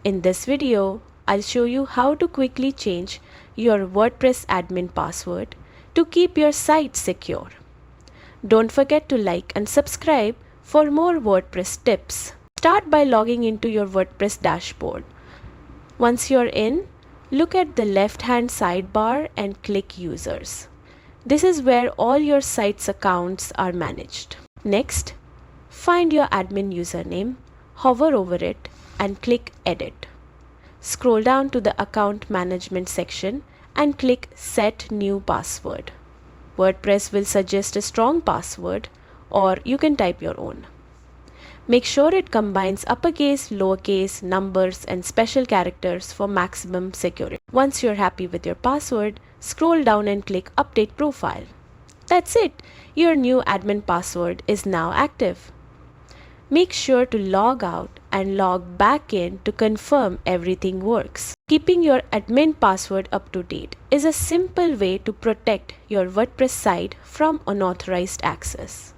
In this video, I'll show you how to quickly change your WordPress admin password to keep your site secure. Don't forget to like and subscribe for more WordPress tips. Start by logging into your WordPress dashboard. Once you're in, look at the left-hand sidebar and click Users. This is where all your site's accounts are managed. Next, find your admin username, hover over it, and click Edit. Scroll down to the Account Management section and click Set New Password. WordPress will suggest a strong password, or you can type your own. Make sure it combines uppercase, lowercase, numbers, and special characters for maximum security. Once you're happy with your password, scroll down and click Update Profile. That's it! Your new admin password is now active. Make sure to log out and log back in to confirm everything works. Keeping your admin password up to date is a simple way to protect your WordPress site from unauthorized access.